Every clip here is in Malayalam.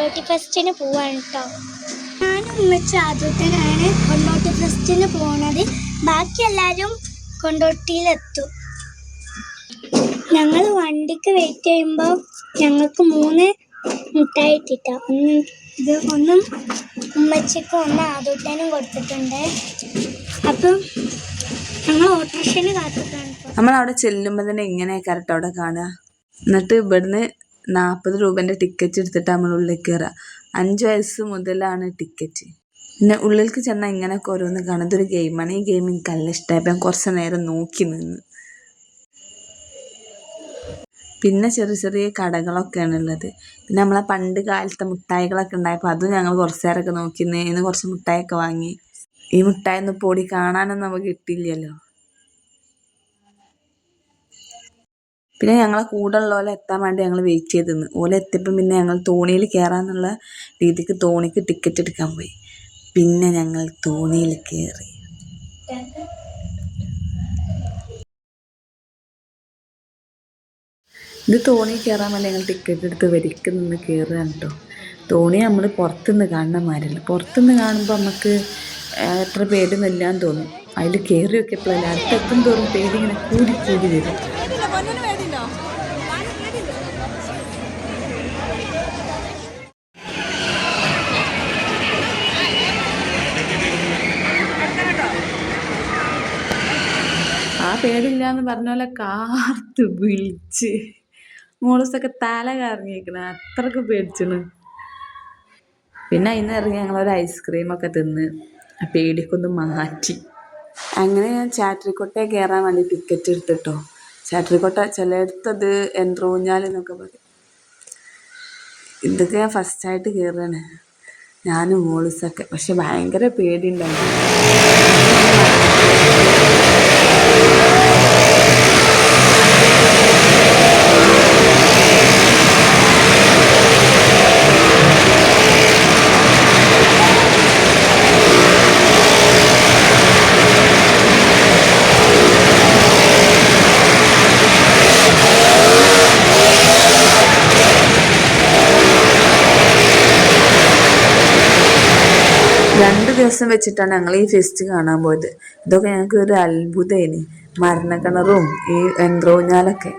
കൊണ്ടോട്ടി ഫെസ്റ്റിന് പോവാണ് കേട്ടോ. ഞാനും ഉമ്മച്ചി ആദ്യത്തിനാണ് കൊണ്ടോട്ടി ഫെസ്റ്റിന് പോണത്. ബാക്കി എല്ലാവരും കൊണ്ടോട്ടിയിലെത്തും. ഞങ്ങൾ വണ്ടിക്ക് വെയിറ്റ് ചെയ്യുമ്പോൾ ഞങ്ങൾക്ക് 3 മുട്ടായി ഇട്ടിട്ട. ഒന്നും ഉമ്മച്ചിക്കും ഒന്ന് ആദ്യത്തേനും കൊടുത്തിട്ടുണ്ട്. അപ്പം ഞങ്ങൾ ഓട്ടോറിക്ഷന് കാത്തിട്ടാണ്. നമ്മളവിടെ ചെല്ലുമ്പോൾ തന്നെ ഇങ്ങനെയൊക്കെ കറക്റ്റ് അവിടെ കാണുക. എന്നിട്ട് ഇവിടുന്ന് 40 രൂപേൻ്റെ ടിക്കറ്റ് എടുത്തിട്ട് നമ്മൾ ഉള്ളിൽ കയറുക. 5 വയസ്സ് മുതലാണ് ടിക്കറ്റ്. പിന്നെ ഉള്ളിലേക്ക് ചെന്നാൽ ഇങ്ങനെയൊക്കെ ഓരോന്ന് കാണും. ഇതൊരു ഗെയിമാണ്. ഈ ഗെയിം എനിക്ക് നല്ല ഇഷ്ടമായി. ഞാൻ കുറച്ച് നേരം നോക്കി നിന്ന്. പിന്നെ ചെറിയ ചെറിയ കടകളൊക്കെയാണ് ഉള്ളത്. പിന്നെ നമ്മളെ പണ്ട് കാലത്തെ മുട്ടായികളൊക്കെ ഉണ്ടായപ്പോൾ അതും ഞങ്ങൾ കുറച്ച് നേരമൊക്കെ നോക്കി നിന്ന് കുറച്ച് മുട്ടായൊക്കെ വാങ്ങി. ഈ മുട്ടായൊന്നും പൊടി കാണാനൊന്നും നമുക്ക് കിട്ടില്ലല്ലോ. പിന്നെ ഞങ്ങളെ കൂടെ ഉള്ള പോലെ എത്താൻ വേണ്ടി ഞങ്ങൾ വെയിറ്റ് ചെയ്ത് നിന്ന്. ഓലെ എത്തിയപ്പം പിന്നെ ഞങ്ങൾ തോണിയിൽ കയറാന്നുള്ള രീതിക്ക് തോണിക്ക് ടിക്കറ്റ് എടുക്കാൻ പോയി. പിന്നെ ഞങ്ങൾ തോണിയിൽ കയറി. ഇത് തോണി കയറാൻ വേണ്ടി ഞങ്ങൾ ടിക്കറ്റ് എടുത്ത് വരിക്ക് നിന്ന് കയറുകയാണ് കേട്ടോ. തോണി നമ്മൾ പുറത്തുനിന്ന് കാണുന്ന മാതിരില്ല. പുറത്തുനിന്ന് കാണുമ്പോൾ നമുക്ക് എത്ര പേടിയൊന്നുമില്ലാന്ന് തോന്നും. അതിൽ കയറി നോക്കിയപ്പോഴല്ല അടുത്തെത്തും തോറും പേടി ഇങ്ങനെ കൂടി കൂടി വരും. ആ പേടില്ലാന്ന് പറഞ്ഞ പോലെ കാർത്ത് വിളിച്ച് മോളൂസൊക്കെ തല കറങ്ങിയിരിക്കണം. അത്രക്ക് പേടിച്ചണ്. പിന്നെ അതിന് ഇറങ്ങി ഞങ്ങളൊരു ഐസ്ക്രീമൊക്കെ തിന്ന് പേടിക്കൊന്ന് മാറ്റി. അങ്ങനെ ഞാൻ ചാട്രിക്കോട്ടയെ കയറാൻ വേണ്ടി ടിക്കറ്റ് എടുത്തിട്ടോ. ചാട്രിക്കോട്ട ചിലയിടത്തത് എൻട്രൂഞ്ഞാലെന്നൊക്കെ പറയും. ഇതൊക്കെ ഞാൻ ഫസ്റ്റായിട്ട് കയറുകയാണ്, ഞാനും മോളൂസൊക്കെ. പക്ഷെ ഭയങ്കര പേടിയുണ്ടായിരുന്നു. 2 ദിവസം വെച്ചിട്ടാണ് ഞങ്ങൾ ഈ ഫെസ്റ്റ് കാണാൻ പോയത്. ഇതൊക്കെ ഞങ്ങൾക്ക് ഒരു അത്ഭുതമായിന്. മരണക്കിണറും ഈ യന്ത്രഊഞ്ഞാലൊക്കെ.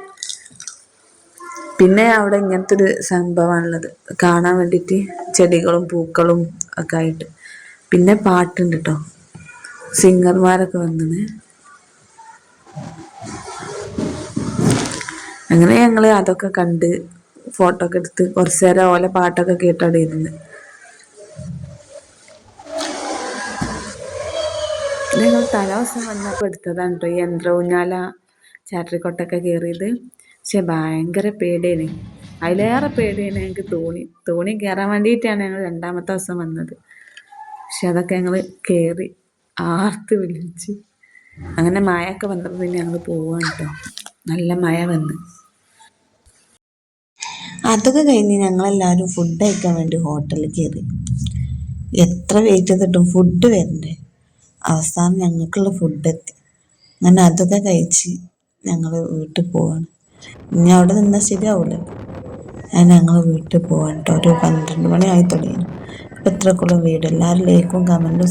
പിന്നെ അവിടെ ഇങ്ങനത്തെ ഒരു സംഭവമാണുള്ളത് കാണാൻ വേണ്ടിയിട്ട്. ചെടികളും പൂക്കളും ഒക്കെ ആയിട്ട്. പിന്നെ പാട്ടുണ്ട് കേട്ടോ, സിംഗർമാരൊക്കെ വന്നത്. അങ്ങനെ ഞങ്ങൾ അതൊക്കെ കണ്ട് ഫോട്ടോ ഒക്കെ എടുത്ത് കുറച്ച് നേരം ഓലെ പാട്ടൊക്കെ കേട്ടവിടെ ഇരുന്ന്. ഞങ്ങൾ തലേദിവസം വന്നപ്പോൾ എടുത്തതാണ് കേട്ടോ ഈ യന്ത്രഊഞ്ഞാല ചാട്രിക്കോട്ടൊക്കെ കയറിയത്. പക്ഷെ ഭയങ്കര പേടിയാണ്. അതിലേറെ പേടിയാണ് ഞങ്ങൾക്ക് തോണി കയറാൻ വേണ്ടിയിട്ടാണ് ഞങ്ങൾ 2ാമത്തെ ദിവസം വന്നത്. പക്ഷെ അതൊക്കെ ഞങ്ങൾ കയറി ആർത്ത് വിളിച്ച്. അങ്ങനെ മഴയൊക്കെ വന്നപ്പോൾ പിന്നെ ഞങ്ങൾ പോവാണ് കേട്ടോ. നല്ല മഴ വന്ന്. അതൊക്കെ കഴിഞ്ഞ് ഞങ്ങളെല്ലാവരും ഫുഡ് കഴിക്കാൻ വേണ്ടി ഹോട്ടലിൽ കയറി. എത്ര വെയിറ്റ് ചെയ്തിട്ടും ഫുഡ് വരണ്ടേ. അവസാനം ഞങ്ങൾക്കുള്ള ഫുഡ് എത്തി. അങ്ങനെ അതൊക്കെ കഴിച്ച് ഞങ്ങൾ വീട്ടിൽ പോവാണ്. ഇനി അവിടെ നിന്നാൽ ശരിയാവില്ല. ഞങ്ങൾ വീട്ടിൽ പോവാണ് കേട്ടോ. ഒരു 12 മണി ആയി തുടങ്ങി. അപ്പോൾ ഇത്രക്കുള്ള വീഡിയോ. എല്ലാവരും ലൈക്കും കമൻറ്റും